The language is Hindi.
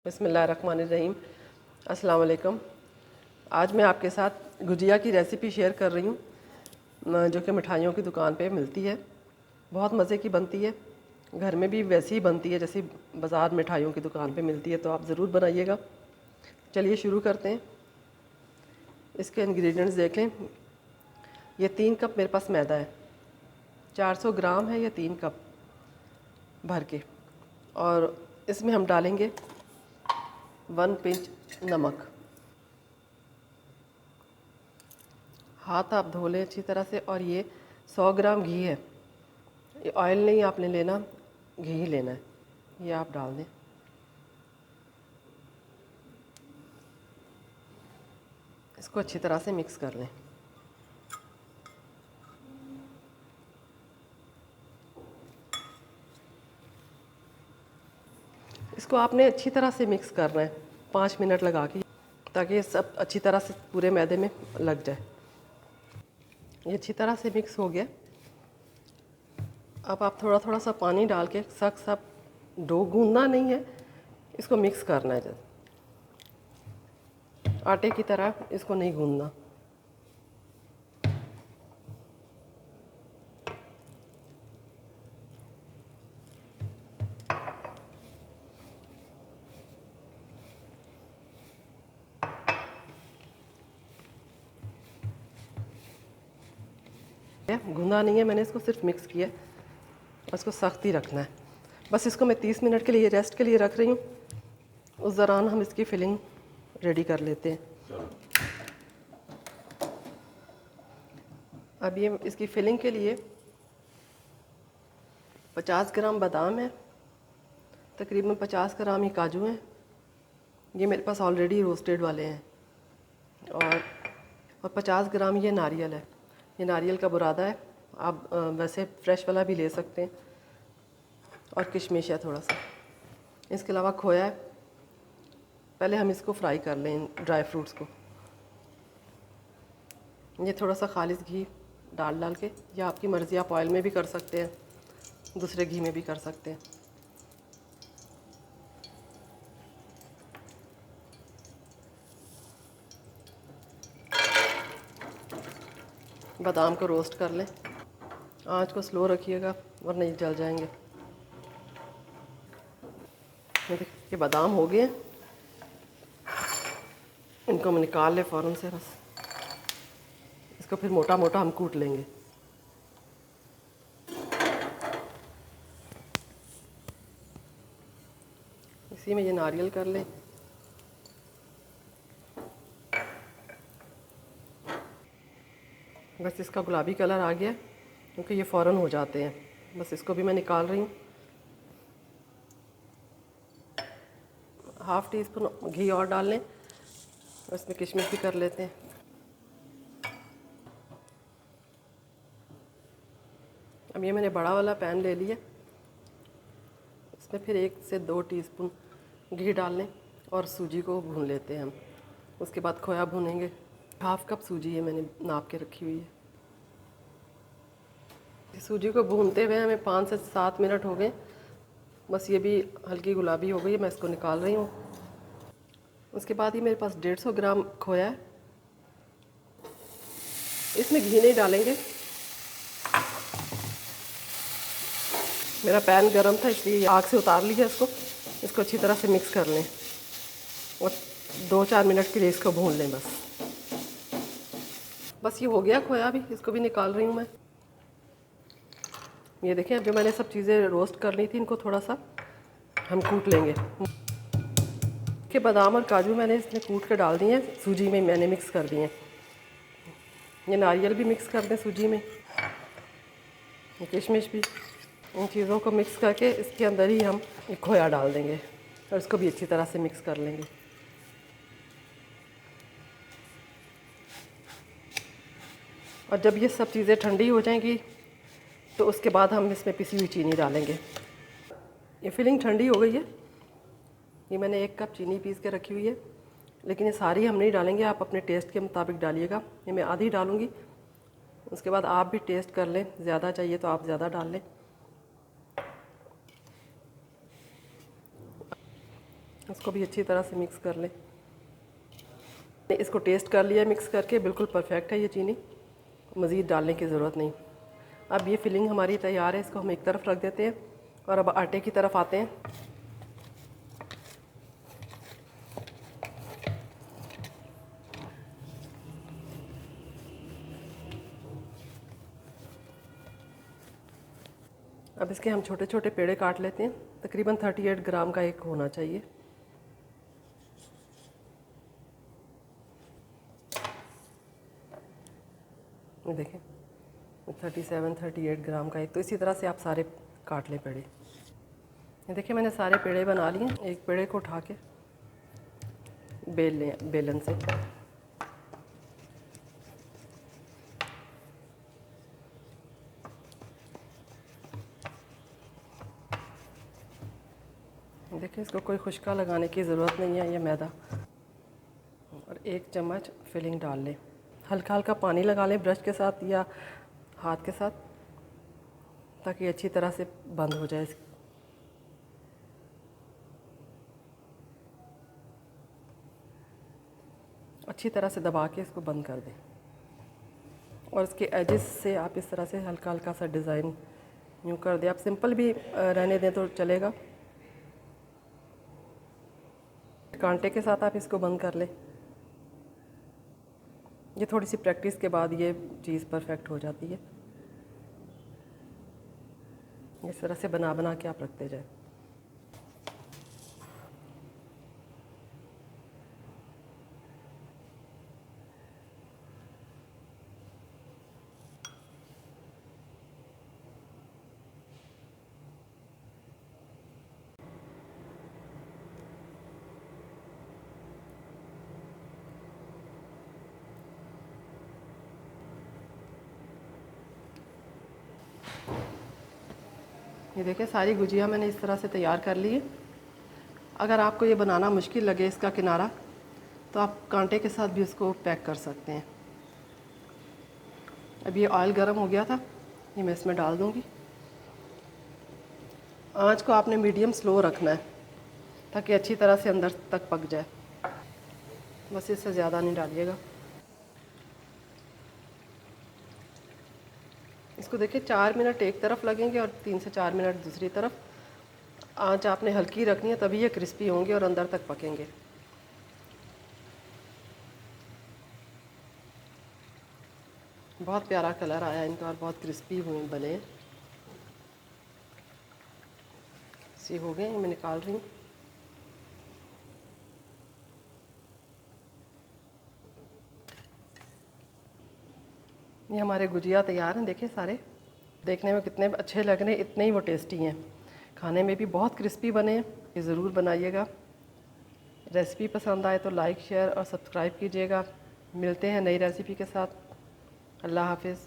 बिस्मिल्लाहिर्रहमानिर्रहीम। अस्सलाम वालेकुम। आज मैं आपके साथ गुजिया की रेसिपी शेयर कर रही हूँ जो कि मिठाइयों की दुकान पे मिलती है। बहुत मज़े की बनती है, घर में भी वैसी ही बनती है जैसी बाज़ार मिठाइयों की दुकान पे मिलती है, तो आप ज़रूर बनाइएगा। चलिए शुरू करते हैं। इसके इंग्रेडिएंट्स देख लें। ये 3 कप मेरे पास मैदा है, 400 ग्राम है ये 3 कप भर के, और इसमें हम डालेंगे 1 पिंच नमक। हाथ आप धो लें अच्छी तरह से। और ये 100 ग्राम घी है, ये ऑयल नहीं आपने लेना, घी ही लेना है। ये आप डाल दें। इसको अच्छी तरह से मिक्स कर लें। इसको आपने अच्छी तरह से मिक्स करना है 5 मिनट लगा के, ताकि ये सब अच्छी तरह से पूरे मैदे में लग जाए। ये अच्छी तरह से मिक्स हो गया। अब आप थोड़ा थोड़ा सा पानी डाल के सख्त सा डो, गूंदना नहीं है, इसको मिक्स करना है। जैसे आटे की तरह इसको नहीं गूंदना। गूंदा नहीं है, मैंने इसको सिर्फ मिक्स किया। इसको सख्त ही रखना है। बस इसको मैं 30 मिनट के लिए रेस्ट के लिए रख रही हूँ। उस दौरान हम इसकी फिलिंग रेडी कर लेते हैं। अब ये इसकी फिलिंग के लिए 50 ग्राम बादाम है, तकरीबन 50 ग्राम ही काजू हैं। ये मेरे पास ऑलरेडी रोस्टेड वाले हैं। और 50 ग्राम ये नारियल है। ये नारियल का बुरादा है, आप वैसे फ्रेश वाला भी ले सकते हैं। और किशमिश है थोड़ा सा। इसके अलावा खोया है। पहले हम इसको फ्राई कर लें, ड्राई फ्रूट्स को। ये थोड़ा सा खालिस घी डाल के, या आपकी मर्ज़ी, आप ऑयल में भी कर सकते हैं, दूसरे घी में भी कर सकते हैं। बादाम को रोस्ट कर लें। आंच को स्लो रखिएगा वरना ये जल जाएंगे। ये देखिए बादाम हो गए, इनको हम निकाल लें फ़ौरन से। बस इसको फिर मोटा मोटा हम कूट लेंगे। इसी में ये नारियल कर लें। बस इसका गुलाबी कलर आ गया, क्योंकि ये फ़ौरन हो जाते हैं। बस इसको भी मैं निकाल रही हूँ। हाफ़ टी स्पून घी और डाल लें, और इसमें किशमिश भी कर लेते हैं। अब ये मैंने बड़ा वाला पैन ले लिया, इसमें फिर 1 से 2 टीस्पून घी डाल लें और सूजी को भून लेते हैं हम। उसके बाद खोया भूनेंगे। हाफ़ कप सूजी है मैंने नाप के रखी हुई है। सूजी को भूनते हुए हमें 5 से 7 मिनट हो गए। बस ये भी हल्की गुलाबी हो गई, मैं इसको निकाल रही हूँ। उसके बाद ये मेरे पास 150 ग्राम खोया है। इसमें घी नहीं डालेंगे, मेरा पैन गरम था इसलिए आग से उतार लिया इसको। इसको अच्छी तरह से मिक्स कर लें और 2-4 मिनट के लिए इसको भून लें। बस ये हो गया खोया भी, इसको भी निकाल रही हूँ मैं। ये देखें, अब जो मैंने सब चीज़ें रोस्ट कर ली थी, इनको थोड़ा सा हम कूट लेंगे। के बादाम और काजू मैंने इसमें कूट कर डाल दिए हैं, सूजी में मैंने मिक्स कर दिए हैं। ये नारियल भी मिक्स कर दें सूजी में, किशमिश भी। इन चीज़ों को मिक्स करके इसके अंदर ही हम खोया डाल देंगे और इसको भी अच्छी तरह से मिक्स कर लेंगे। और जब ये सब चीज़ें ठंडी हो जाएंगी तो उसके बाद हम इसमें पिसी हुई चीनी डालेंगे। ये फिलिंग ठंडी हो गई है। ये मैंने 1 कप चीनी पीस के रखी हुई है, लेकिन ये सारी हम नहीं डालेंगे, आप अपने टेस्ट के मुताबिक डालिएगा। ये मैं आधी डालूँगी, उसके बाद आप भी टेस्ट कर लें, ज़्यादा चाहिए तो आप ज़्यादा डाल लें। इसको भी अच्छी तरह से मिक्स कर लें। इसको टेस्ट कर लिया मिक्स करके, बिल्कुल परफेक्ट है ये चीनी, मज़ीद डालने की ज़रूरत नहीं। अब ये फिलिंग हमारी तैयार है, इसको हम एक तरफ रख देते हैं और अब आटे की तरफ आते हैं। अब इसके हम छोटे छोटे पेड़े काट लेते हैं, तकरीबन 38 ग्राम का एक होना चाहिए। देखें 37-38 ग्राम का एक, तो इसी तरह से आप सारे काट लें पेड़े। ये देखिए मैंने सारे पेड़े बना लिए। एक पेड़े को उठा के बेल लें बेलन से। देखिए इसको कोई खुशका लगाने की ज़रूरत नहीं है, ये मैदा। और 1 चम्मच फिलिंग डाल लें। हल्का हल्का पानी लगा लें ब्रश के साथ या हाथ के साथ, ताकि अच्छी तरह से बंद हो जाए। अच्छी तरह से दबा के इसको बंद कर दें और इसके एजेस से आप इस तरह से हल्का हल्का सा डिज़ाइन यूँ कर दें। आप सिंपल भी रहने दें तो चलेगा। कांटे के साथ आप इसको बंद कर लें। ये थोड़ी सी प्रैक्टिस के बाद ये चीज़ परफेक्ट हो जाती है। इस तरह से बना बना के आप रखते जाएं। ये देखिए सारी गुजिया मैंने इस तरह से तैयार कर ली है। अगर आपको ये बनाना मुश्किल लगे इसका किनारा, तो आप कांटे के साथ भी उसको पैक कर सकते हैं। अब ये ऑयल गर्म हो गया था, ये मैं इसमें डाल दूँगी। आँच को आपने मीडियम स्लो रखना है ताकि अच्छी तरह से अंदर तक पक जाए। बस इससे ज़्यादा नहीं डालिएगा। इसको देखिए 4 मिनट एक तरफ लगेंगे और 3 से 4 मिनट दूसरी तरफ। आँच आपने हल्की रखनी है, तभी ये क्रिस्पी होंगे और अंदर तक पकेंगे। बहुत प्यारा कलर आया इनका और बहुत क्रिस्पी हुए बने। सी हो गए, मैं निकाल रही हूँ। ये हमारे गुजिया तैयार हैं। देखिए सारे देखने में कितने अच्छे लग रहे हैं, इतने ही वो टेस्टी हैं। खाने में भी बहुत क्रिस्पी बने हैं। ये ज़रूर बनाइएगा। रेसिपी पसंद आए तो लाइक शेयर और सब्सक्राइब कीजिएगा। मिलते हैं नई रेसिपी के साथ। अल्लाह हाफिज़।